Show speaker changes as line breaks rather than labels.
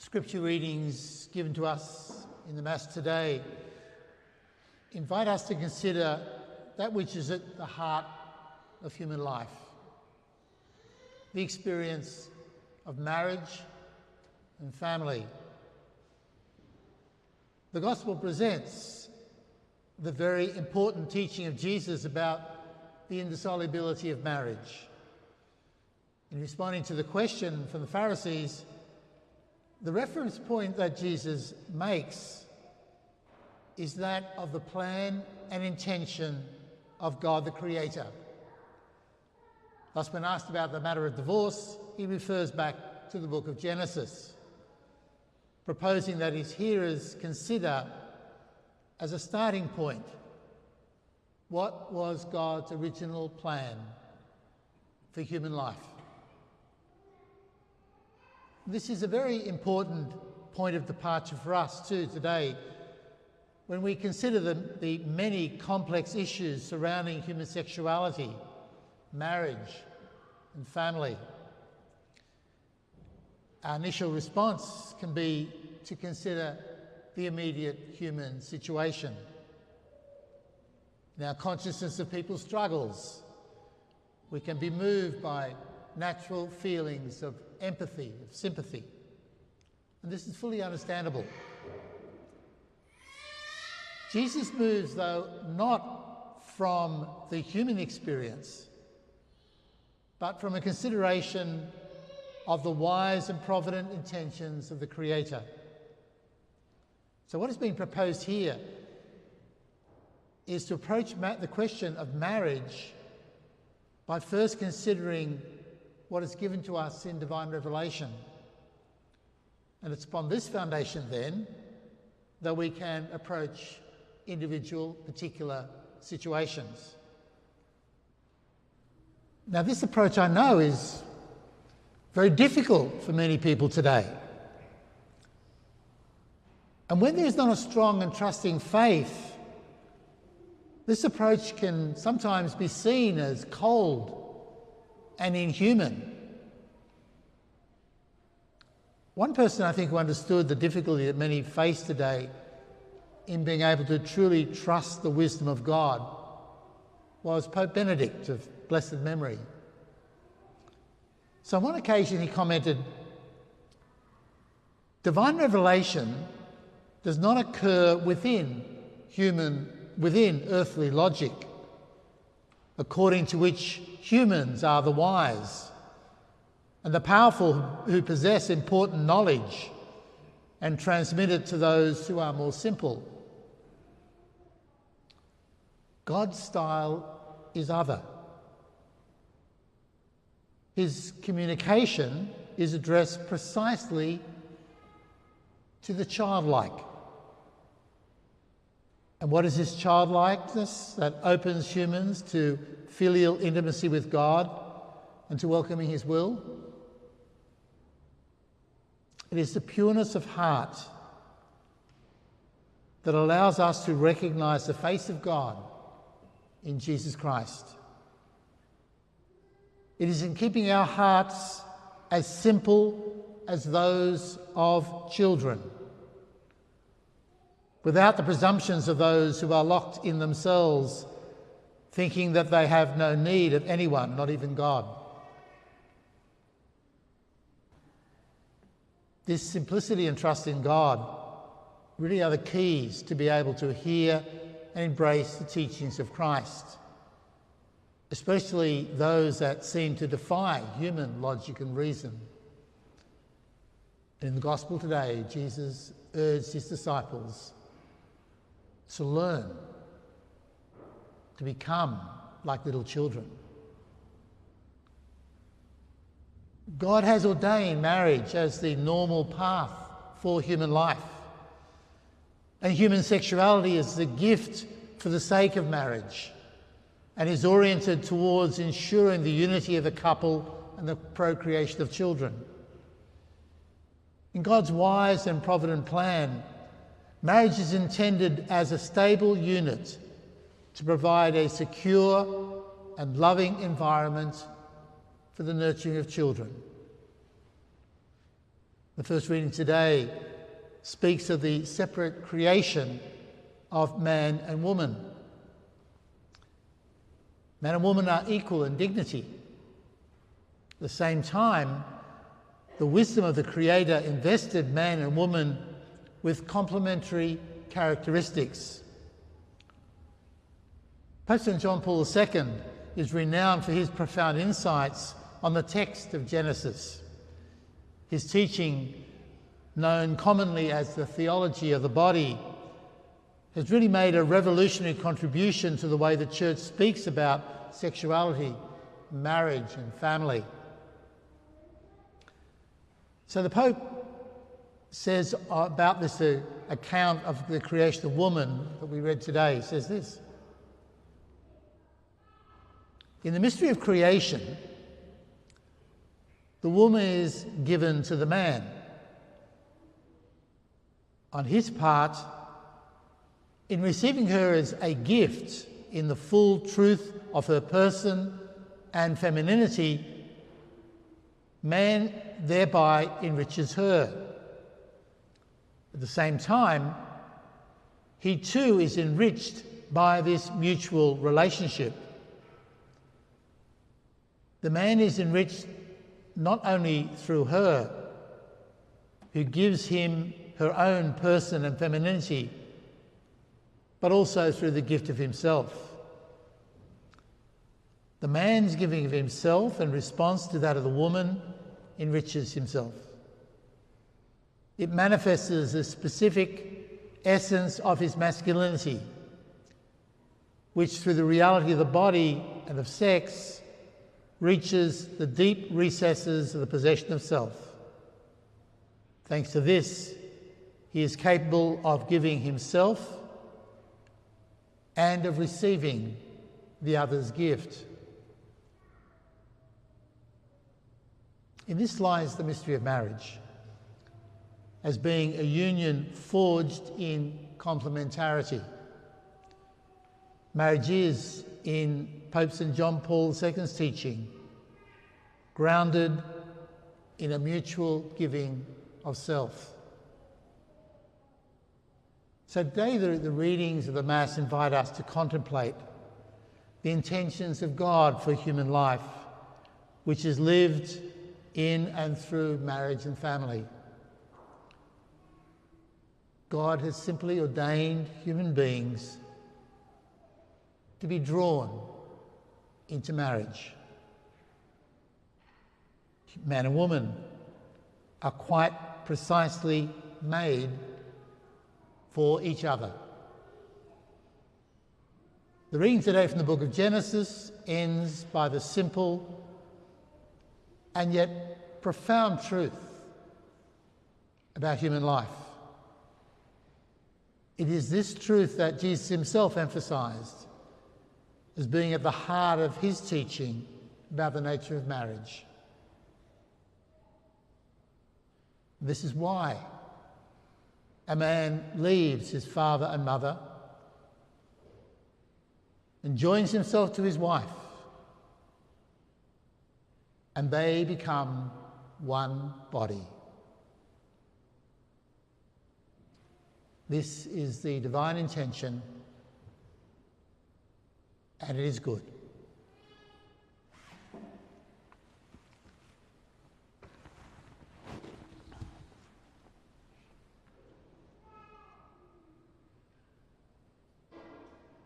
Scripture readings given to us in the Mass today invite us to consider that which is at the heart of human life, the experience of marriage and family. The Gospel presents the very important teaching of Jesus about the indissolubility of marriage. In responding to the question from the Pharisees, the reference point that Jesus makes is that of the plan and intention of God the Creator. Thus, when asked about the matter of divorce, he refers back to the book of Genesis, proposing that his hearers consider as a starting point what was God's original plan for human life. This is a very important point of departure for us too today when we consider the many complex issues surrounding human sexuality, marriage and family. Our initial response can be to consider the immediate human situation. In our consciousness of people's struggles, we can be moved by natural feelings of empathy, of sympathy. And this is fully understandable. Jesus moves, though, not from the human experience, but from a consideration of the wise and provident intentions of the Creator. So what is being proposed here is to approach the question of marriage by first considering what is given to us in divine revelation. And it's upon this foundation then that we can approach individual particular situations. Now, this approach I know is very difficult for many people today. And when there is not a strong and trusting faith, this approach can sometimes be seen as cold and inhuman. One person I think who understood the difficulty that many face today in being able to truly trust the wisdom of God was Pope Benedict of blessed memory. So on one occasion he commented, "Divine revelation does not occur within earthly logic, according to which humans are the wise and the powerful who possess important knowledge and transmit it to those who are more simple. God's style is other. His communication is addressed precisely to the childlike. And what is this childlikeness that opens humans to filial intimacy with God and to welcoming his will? It is the pureness of heart that allows us to recognise the face of God in Jesus Christ. It is in keeping our hearts as simple as those of children, without the presumptions of those who are locked in themselves, thinking that they have no need of anyone, not even God. This simplicity and trust in God really are the keys to be able to hear and embrace the teachings of Christ, especially those that seem to defy human logic and reason. In the Gospel today, Jesus urged his disciples to learn, to become like little children. God has ordained marriage as the normal path for human life. And human sexuality is the gift for the sake of marriage and is oriented towards ensuring the unity of a couple and the procreation of children. In God's wise and provident plan, marriage is intended as a stable unit to provide a secure and loving environment for the nurturing of children. The first reading today speaks of the separate creation of man and woman. Man and woman are equal in dignity. At the same time, the wisdom of the Creator invested man and woman with complementary characteristics. Pope St. John Paul II is renowned for his profound insights on the text of Genesis. His teaching, known commonly as the theology of the body, has really made a revolutionary contribution to the way the Church speaks about sexuality, marriage and family. So the Pope says about this account of the creation of woman that we read today, he says this: in the mystery of creation, the woman is given to the man. On his part, in receiving her as a gift in the full truth of her person and femininity, man thereby enriches her. At the same time, he too is enriched by this mutual relationship. The man is enriched not only through her, who gives him her own person and femininity, but also through the gift of himself. The man's giving of himself in response to that of the woman enriches himself. It manifests as a specific essence of his masculinity, which through the reality of the body and of sex reaches the deep recesses of the possession of self. Thanks to this, he is capable of giving himself and of receiving the other's gift. In this lies the mystery of marriage, as being a union forged in complementarity. Marriage is, in Pope St. John Paul II's teaching, grounded in a mutual giving of self. So today the readings of the Mass invite us to contemplate the intentions of God for human life, which is lived in and through marriage and family. God has simply ordained human beings to be drawn into marriage. Man and woman are quite precisely made for each other. The reading today from the book of Genesis ends by the simple and yet profound truth about human life. It is this truth that Jesus himself emphasised as being at the heart of his teaching about the nature of marriage. This is why a man leaves his father and mother and joins himself to his wife, and they become one body. This is the divine intention, and it is good.